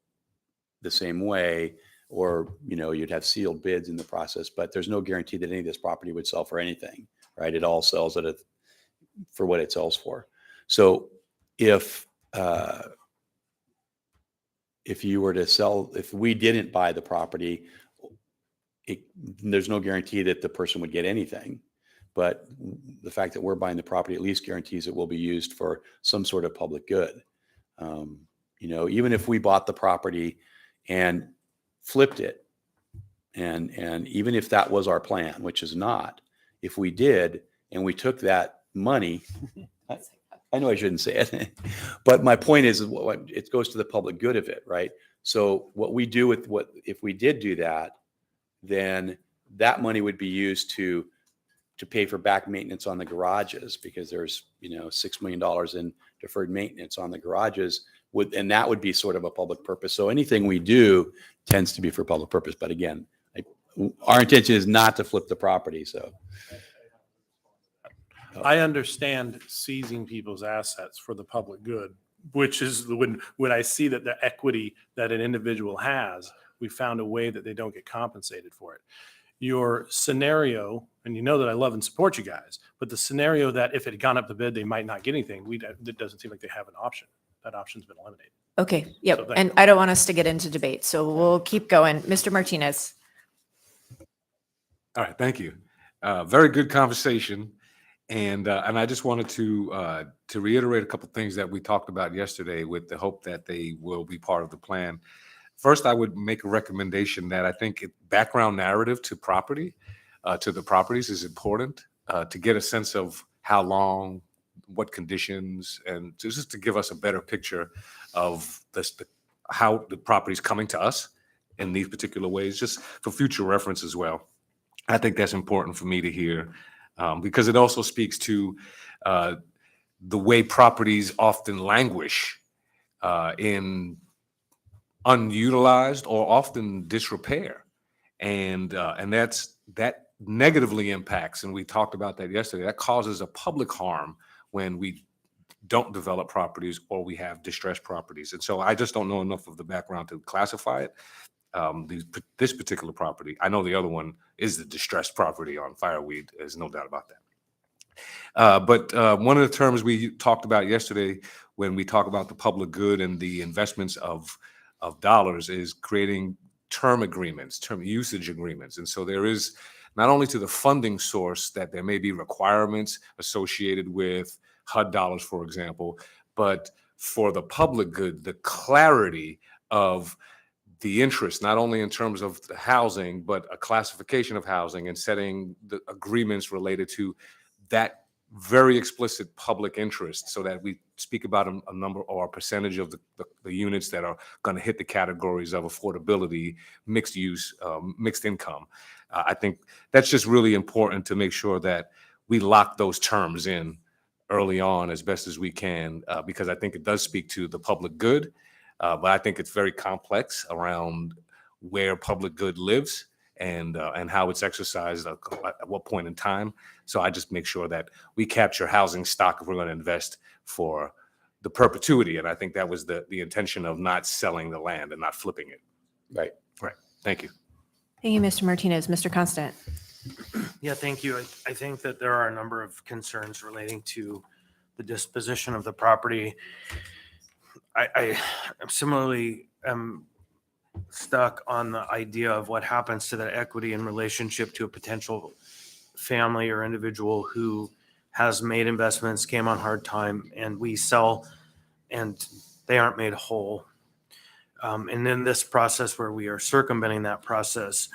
the same way, or, you'd have sealed bids in the process, but there's no guarantee that any of this property would sell for anything, right? It all sells for what it sells for. So if you were to sell, if we didn't buy the property, there's no guarantee that the person would get anything. But the fact that we're buying the property at least guarantees it will be used for some sort of public good. Even if we bought the property and flipped it, and even if that was our plan, which is not, if we did and we took that money, I know I shouldn't say it, but my point is it goes to the public good of it, right? So what we do if we did do that, then that money would be used to pay for back maintenance on the garages, because there's $6 million in deferred maintenance on the garages, and that would be sort of a public purpose. So anything we do tends to be for public purpose. But again, our intention is not to flip the property. So I understand seizing people's assets for the public good, which is when I see that the equity that an individual has, we found a way that they don't get compensated for it. Your scenario, and you know that I love and support you guys, but the scenario that if it had gone up the bid, they might not get anything, it doesn't seem like they have an option. That option's been eliminated. Okay, So yep. thank And you. I don't want us to get into debate, so we'll keep going. Mr. Martinez. All right, thank you. Very good conversation, and I just wanted to reiterate a couple of things that we talked about yesterday, with the hope that they will be part of the plan. First, I would make a recommendation that I think background narrative to the properties is important, to get a sense of how long, what conditions, and just to give us a better picture of how the property is coming to us in these particular ways, just for future reference as well. I think that's important for me to hear, because it also speaks to the way properties often languish in unutilized or often disrepair, and that negatively impacts, and we talked about that yesterday, that causes a public harm when we don't develop properties or we have distressed properties. And so I just don't know enough of the background to classify it. This particular property, I know the other one is the distressed property on Fireweed. There's no doubt about that. But one of the terms we talked about yesterday when we talk about the public good and the investments of dollars is creating term agreements, term usage agreements. And so there is not only to the funding source that there may be requirements associated with HUD dollars, for example, but for the public good, the clarity of the interest, not only in terms of the housing, but a classification of housing and setting the agreements related to that very explicit public interest, so that we speak about a number or a percentage of the units that are going to hit the categories of affordability, mixed use, mixed income. I think that's just really important to make sure that we lock those terms in early on as best as we can, because I think it does speak to the public good, but I think it's very complex around where public good lives and how it's exercised at what point in time. So I just make sure that we capture housing stock if we're going to invest for the perpetuity. And I think that was the intention of not selling the land and not flipping it. right. Right. Thank you. Thank you, Mr. Martinez. Mr. Constant. Yeah, thank you. I think that there are a number of concerns relating to the disposition of the property. I similarly am stuck on the idea of what happens to that equity in relationship to a potential family or individual who has made investments, came on hard time, and we sell and they aren't made whole. And then this process where we are circumventing that process,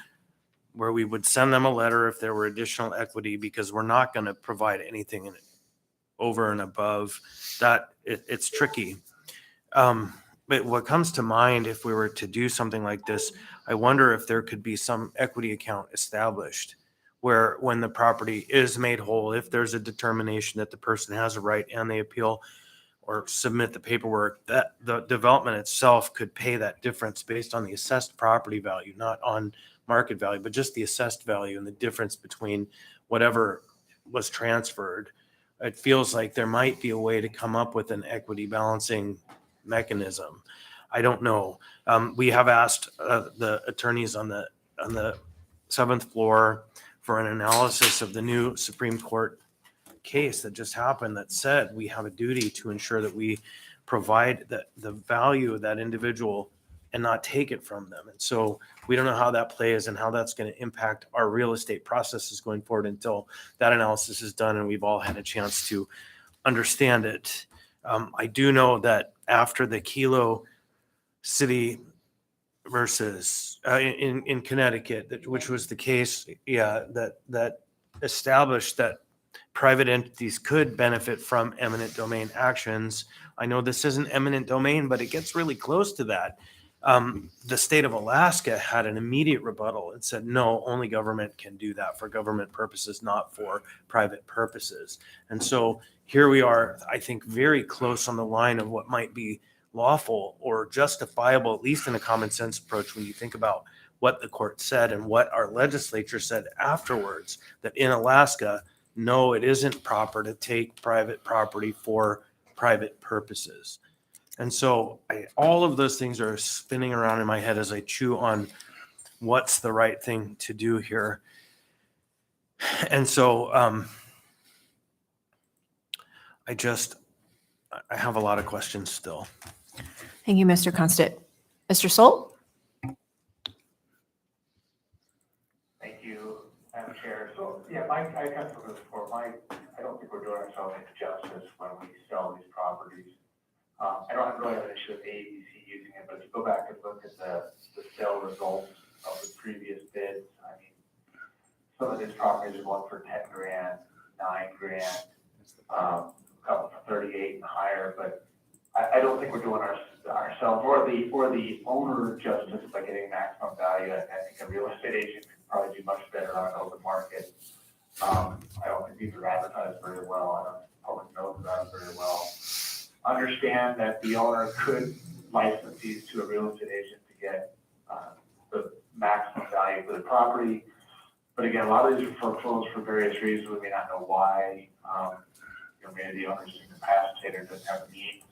where we would send them a letter if there were additional equity, because we're not going to provide anything over and above that. It's tricky. But what comes to mind, if we were to do something like this, I wonder if there could be some equity account established where when the property is made whole, if there's a determination that the person has a right and they appeal or submit the paperwork, that the development itself could pay that difference based on the assessed property value, not on market value, but just the assessed value and the difference between whatever was transferred. It feels like there might be a way to come up with an equity balancing mechanism. I don't know. We have asked the attorneys on the 7th floor for an analysis of the new Supreme Court case that just happened that said we have a duty to ensure that we provide the value of that individual and not take it from them. And so we don't know how that plays and how that's going to impact our real estate processes going forward until that analysis is done and we've all had a chance to understand it. I do know that after the Kilo City versus in Connecticut, which was the case, that established that private entities could benefit from eminent domain actions. I know this isn't eminent domain, but it gets really close to that. The state of Alaska had an immediate rebuttal and said, no, only government can do that for government purposes, not for private purposes. And so here we are, I think, very close on the line of what might be lawful or justifiable, at least in a common sense approach, when you think about what the court said and what our legislature said afterwards, that in Alaska, no, it isn't proper to take private property for private purposes. And so all of those things are spinning around in my head as I chew on what's the right thing to do here. And so I have a lot of questions still. Thank you, Mr. Constant. Mr. Solt? Thank you, Madam Chair. So, yeah, I kind of this before. I don't think we're doing ourselves any justice when we sell these properties. I don't really have an issue with ABC using it, but if you go back and look at the sale results of the previous bids, I mean, some of these properties are going for 10 grand, 9 grand, a couple for 38 and higher, but I don't think we're doing ourselves or the owner justice by getting maximum value. I think a real estate agent could probably do much better on an open market. I don't think these are advertised very well. I don't think the public knows about it very well. Understand that the owner could license these to a real estate agent to get the maximum value for the property. But again, a lot of these are foreclosed for various reasons. We may not know why. Maybe the owner's incapacitated, doesn't have the means,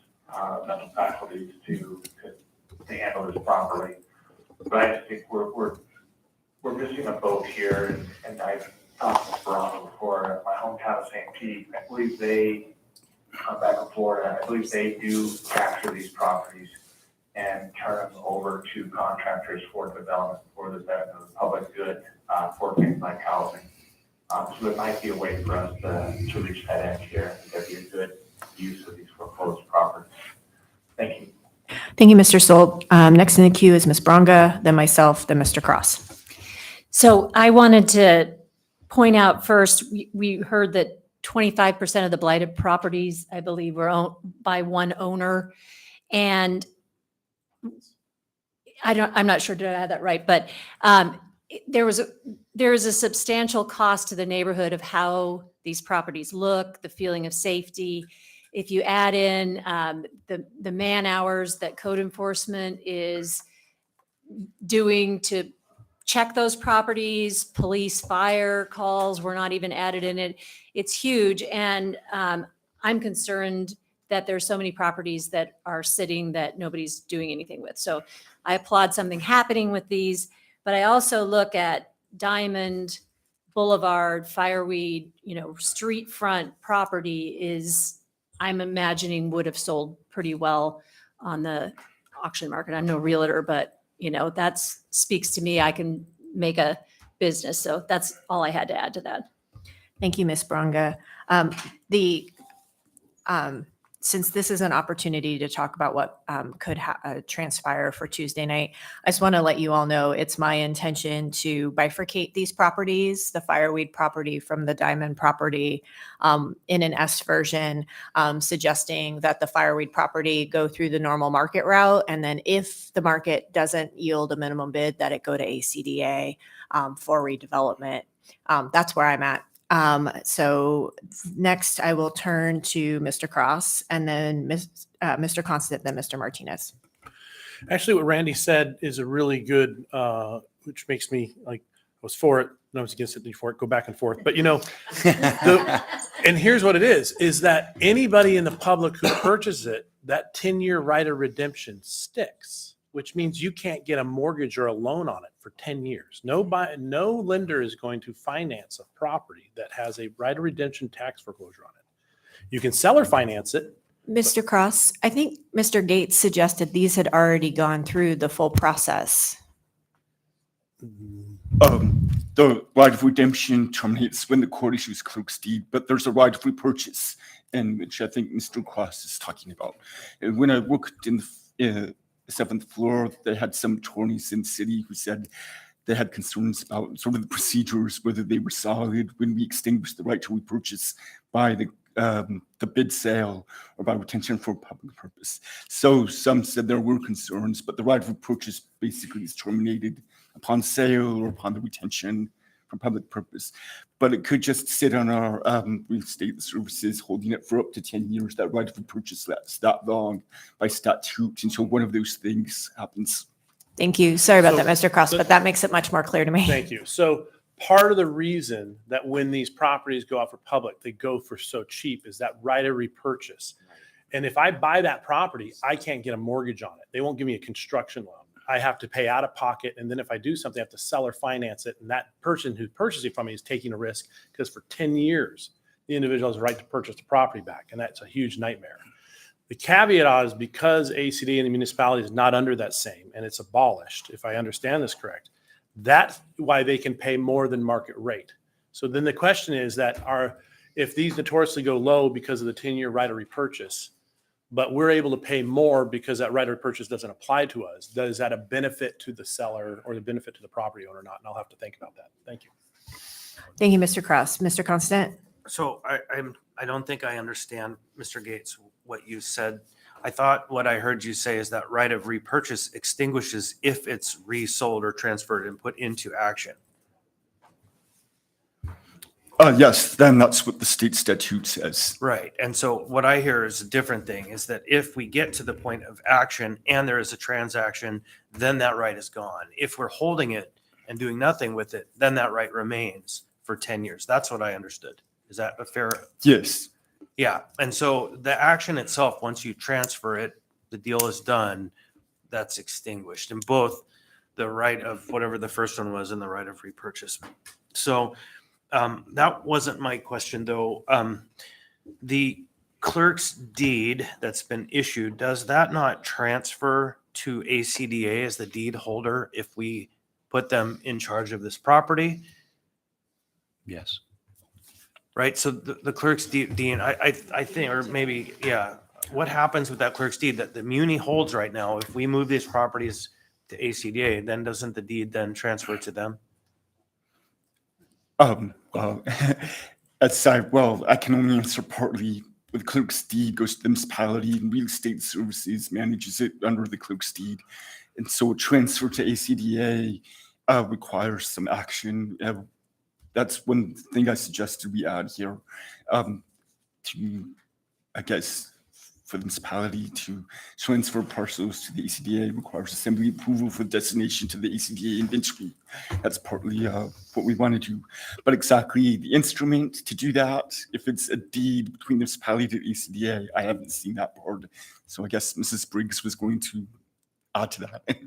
mental faculties to handle this properly. But I just think we're missing a boat here. And I've talked to Toronto before. My hometown of St. Pete, I believe I'm back in Florida, I believe they do capture these properties and turn them over to contractors for development for the benefit of the public good, for things like housing. So there might be a way for us to reach that end here. That'd be a good use of these foreclosed properties. Thank you. Thank you, Mr. Solt. Next in the queue is Ms. Bronga, then myself, then Mr. Cross. So I wanted to point out first, we heard that 25% of the blighted properties, I believe, were owned by one owner. And I'm not sure, did I have that right? But there is a substantial cost to the neighborhood of how these properties look, the feeling of safety. If you add in the man hours that code enforcement is doing to check those properties, police, fire calls were not even added in it. It's huge. And I'm concerned that there's so many properties that are sitting that nobody's doing anything with. So I applaud something happening with these, but I also look at Diamond Boulevard, Fireweed, street front property is, I'm imagining, would have sold pretty well on the auction market. I'm no realtor, but that speaks to me. I can make a business. So that's all I had to add to that. Thank you, Ms. Bronga. The, since this is an opportunity to talk about what could transpire for Tuesday night, I just want to let you all know it's my intention to bifurcate these properties, the Fireweed property from the Diamond property, in an S version, suggesting that the Fireweed property go through the normal market route, and then if the market doesn't yield a minimum bid, that it go to ACDA for redevelopment. That's where I'm at. So next I will turn to Mr. Cross and then Mr. Constant, then Mr. Martinez. Actually, what Randy said is a really good, which makes me like, I was for it, and I was against it before it, go back and forth. But and here's what it is that anybody in the public who purchases it, that 10-year right of redemption sticks, which means you can't get a mortgage or a loan on it for 10 years. No lender is going to finance a property that has a right of redemption tax foreclosure on it. You can seller finance it. Mr. Cross, I think Mr. Gates suggested these had already gone through the full process. The right of redemption terminates when the court issues clerk's deed, but there's a right of repurchase, and which I think Mr. Cross is talking about. And when I worked in the 7th floor, they had some attorneys in the city who said they had concerns about sort of the procedures, whether they were solid when we extinguished the right to repurchase by the bid sale or by retention for a public purpose. So some said there were concerns, but the right of repurchase basically is terminated upon sale or upon the retention for public purpose. But it could just sit on our real estate services, holding it for up to 10 years. That right of repurchase lasts that long by statute until one of those things happens. Thank you. Sorry about So that, Mr. Cross, but that makes it much more clear to me. Thank you. So part of the reason that when these properties go out for public, they go for so cheap is that right of repurchase. And if I buy that property, I can't get a mortgage on it. They won't give me a construction loan. I have to pay out of pocket. And then if I do something, I have to sell or finance it. And that person who's purchasing from me is taking a risk because for 10 years, the individual has a right to purchase the property back. And that's a huge nightmare. The caveat is because ACDA and the municipality is not under that same, and it's abolished, if I understand this correct, that's why they can pay more than market rate. So then the question is that if these notoriously go low because of the 10-year right of repurchase, but we're able to pay more because that right of repurchase doesn't apply to us, is that a benefit to the seller or the benefit to the property owner or not? And I'll have to think about that. Thank you. Thank you, Mr. Cross. Mr. Constant? So I don't think I understand, Mr. Gates, what you said. I thought what I heard you say is that right of repurchase extinguishes if it's resold or transferred and put into action. Yes, then that's what the state statute says. Right. And so what I hear is a different thing, is that if we get to the point of action and there is a transaction, then that right is gone. If we're holding it and doing nothing with it, then that right remains for 10 years. That's what I understood. Is that a fair? Yes. Yeah. And so the action itself, once you transfer it, the deal is done, that's extinguished. And both the right of whatever the first one was and the right of repurchase. So that wasn't my question, though. The clerk's deed that's been issued, does that not transfer to ACDA as the deed holder if we put them in charge of this property? Yes. Right. So the clerk's deed, Dean, I think, or maybe, yeah. What happens with that clerk's deed that the muni holds right now? If we move these properties to ACDA, then doesn't the deed then transfer to them? Well, I can only answer partly. The clerk's deed goes to the municipality, and real estate services manages it under the clerk's deed. And so a transfer to ACDA requires some action. That's one thing I suggested we add here. I guess, for the municipality to transfer parcels to the ACDA requires assembly approval for destination to the ACDA inventory. That's partly what we want to do. But exactly the instrument to do that, if it's a deed between the municipality to the ACDA, I haven't seen that part. So I guess Mrs. Briggs was going to add to that.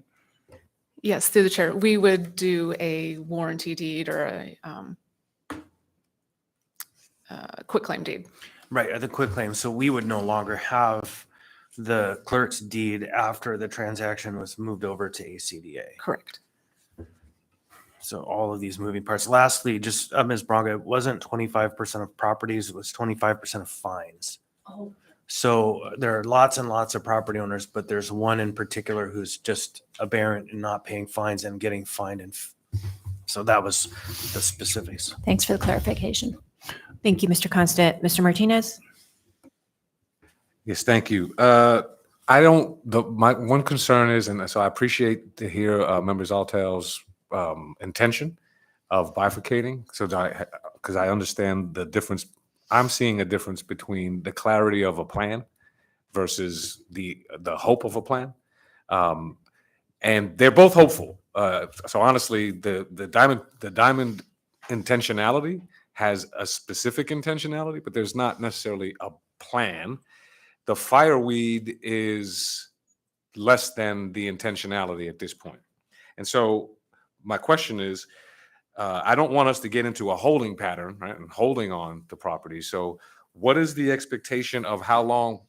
Yes, through the chair, we would do a warranty deed or a quitclaim deed. Right, the quitclaim. So we would no longer have the clerk's deed after the transaction was moved over to ACDA. Correct. So all of these moving parts. Lastly, just Ms. Braga, it wasn't 25% of properties, it was 25% of fines. Oh. So there are lots and lots of property owners, but there's one in particular who's just aberrant in not paying fines and getting fined. And so that was the specifics. Thanks for the clarification. Thank you, Mr. Constant. Mr. Martinez? Yes, thank you. My one concern is, and so I appreciate to hear Member Zaltel's intention of bifurcating, so that because I understand the difference. I'm seeing a difference between the clarity of a plan versus the hope of a plan, and they're both hopeful. So honestly, the diamond intentionality has a specific intentionality, but there's not necessarily a plan. The fireweed is less than the intentionality at this point. And so my question is, I don't want us to get into a holding pattern, right, and holding on to property. So what is the expectation of how long,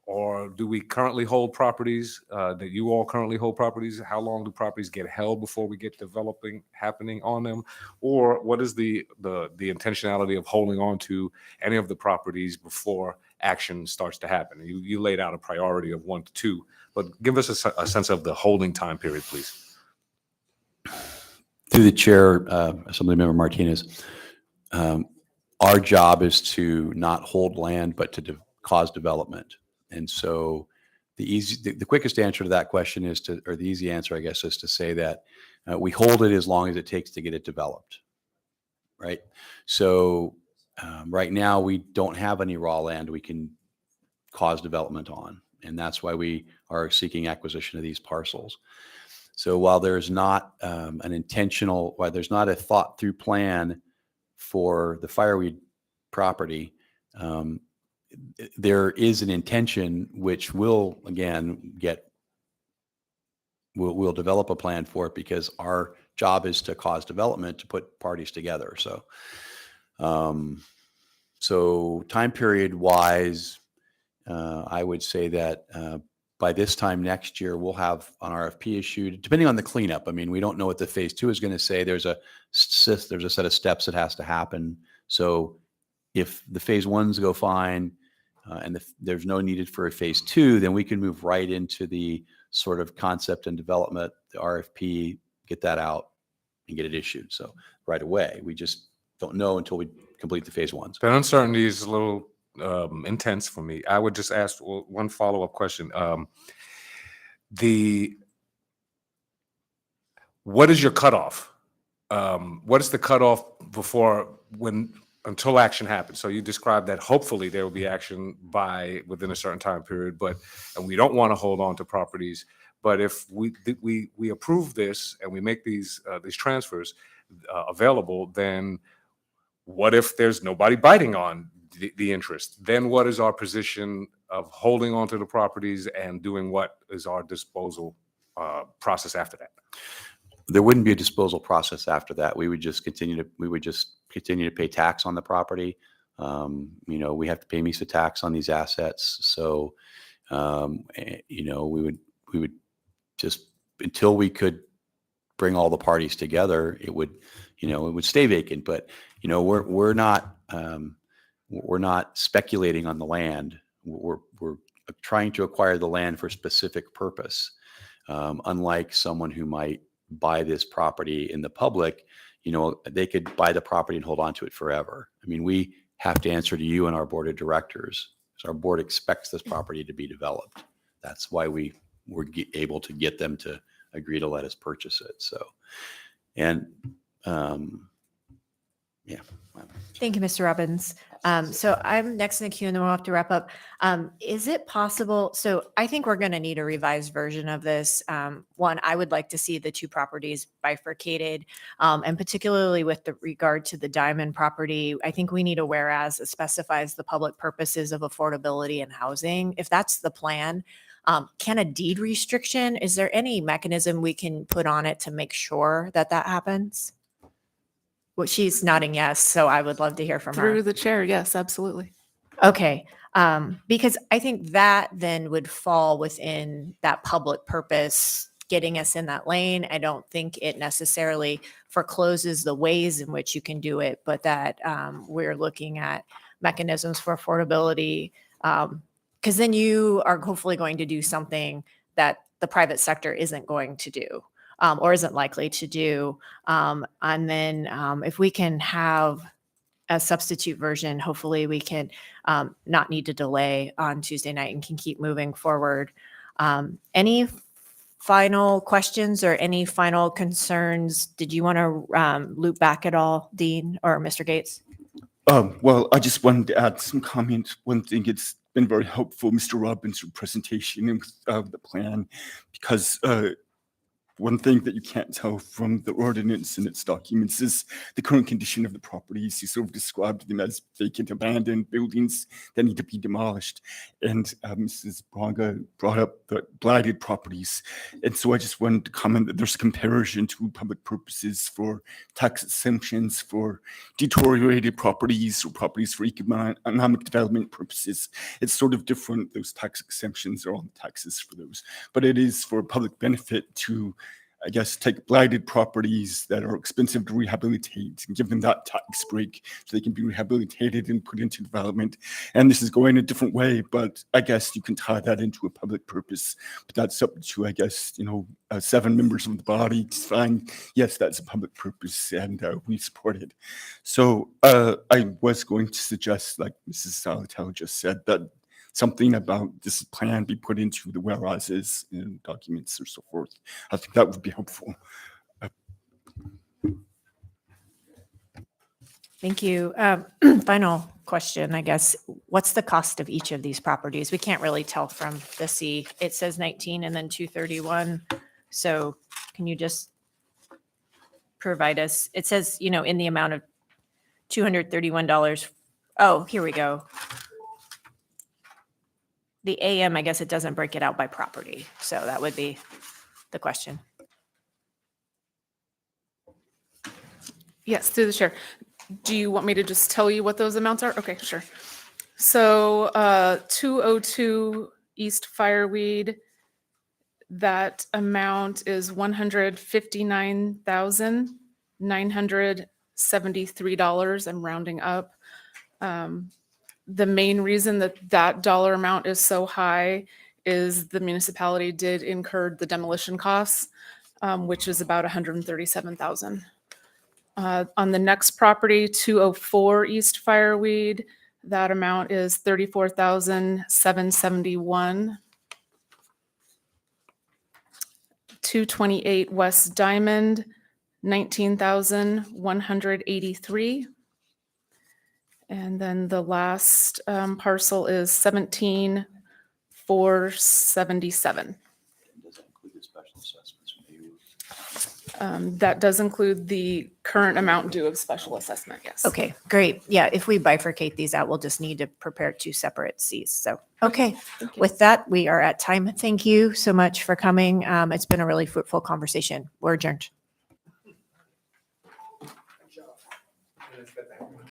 or do we currently hold properties, that you all currently hold properties? How long do properties get held before we get developing happening on them? Or what is the intentionality of holding on to any of the properties before action starts to happen? You laid out a priority of 1 to 2, but give us a sense of the holding time period, please. Through the chair, Assemblymember Martinez, our job is to not hold land, but to cause development. And so the quickest answer to that question is or the easy answer, I guess, is to say that we hold it as long as it takes to get it developed, right? So right now we don't have any raw land we can cause development on, and that's why we are seeking acquisition of these parcels. So while there's not while there's not a thought through plan for the fireweed property, there is an intention which will, again, we'll develop a plan for it, because our job is to cause development, to put parties together. So, so time period wise, I would say that by this time next year, we'll have an RFP issued, depending on the cleanup. I mean, we don't know what the phase 2 is going to say. There's a set of steps that has to happen. So if the phase 1s go fine, and there's no needed for a phase 2, then we can move right into the sort of concept and development, the RFP, get that out and get it issued. So right away, we just don't know until we complete the phase 1s. The uncertainty is a little intense for me. I would just ask one follow-up question. What is your cutoff? What is the cutoff until action happens? So you described that hopefully there will be action within a certain time period, and we don't want to hold on to properties. But if we approve this and we make these transfers available, then what if there's nobody biting on the interest? Then what is our position of holding on to the properties, and doing what is our disposal process after that? There wouldn't be a disposal process after that. We would just continue to pay tax on the property. We have to pay MISA tax on these assets. So, we would just, until we could bring all the parties together, it would stay vacant. But, we're not speculating on the land. We're trying to acquire the land for a specific purpose. Unlike someone who might buy this property in the public, they could buy the property and hold on to it forever. I mean, we have to answer to you and our board of directors. So our board expects this property to be developed. That's why we were able to get them to agree to let us purchase it. So, and yeah. Thank you, Mr. Robbins. So I'm next in the queue, and then we'll have to wrap up. Is it possible? So I think we're going to need a revised version of this. One, I would like to see the 2 properties bifurcated, and particularly with regard to the Diamond property, I think we need a whereas that specifies the public purposes of affordability and housing. If that's the plan, can a deed restriction, is there any mechanism we can put on it to make sure that happens? Well, she's nodding yes, so I would love to hear from her. Through the chair, yes, absolutely. Okay, because I think that then would fall within that public purpose getting us in that lane. I don't think it necessarily forecloses the ways in which you can do it, but that we're looking at mechanisms for affordability. Because then you are hopefully going to do something that the private sector isn't going to do or isn't likely to do. And then if we can have a substitute version, hopefully we can not need to delay on Tuesday night and can keep moving forward. Any final questions or any final concerns? Did you want to loop back at all, Dean or Mr. Gates? Well, I just wanted to add some comment. One thing, it's been very helpful, Mr. Robbins' presentation and the plan, because one thing that you can't tell from the ordinance and its documents is the current condition of the properties. You sort of described them as vacant, abandoned buildings that need to be demolished. And Mrs. Braga brought up the blighted properties. And so I just wanted to comment that there's a comparison to public purposes for tax exemptions for deteriorated properties or properties for economic development purposes. It's sort of different. Those tax exemptions are on taxes for those, but it is for public benefit to, I guess, take blighted properties that are expensive to rehabilitate and give them that tax break so they can be rehabilitated and put into development. And this is going a different way, but I guess you can tie that into a public purpose. But that's up to, I guess, 7 members of the body to find, yes, that's a public purpose, and we support it. So I was going to suggest, like Mrs. Salatel just said, that something about this plan be put into the whereases and documents or so forth. I think that would be helpful. Thank you. Final question, I guess. What's the cost of each of these properties? We can't really tell from the C. It says 19 and then 231. So can you just provide us, it says, in the amount of $231. Oh, here we go. The AM, I guess it doesn't break it out by property. So that would be the question. Yes, through the chair. Do you want me to just tell you what those amounts are? Okay, sure. So 202 East Fireweed, that amount is $159,973. I'm rounding up. The main reason that dollar amount is so high is the municipality did incur the demolition costs, which is about $137,000. On the next property, 204 East Fireweed, that amount is $34,771. 228 West Diamond, $19,183. And then the last parcel is 17,477. Does that include the special assessments? That does include the current amount due of special assessment, yes. Okay, great. Yeah, if we bifurcate these out, we'll just need to prepare 2 separate Cs. So, okay. Thank you. With that, we are at time. Thank you so much for coming. It's been a really fruitful conversation. We're adjourned.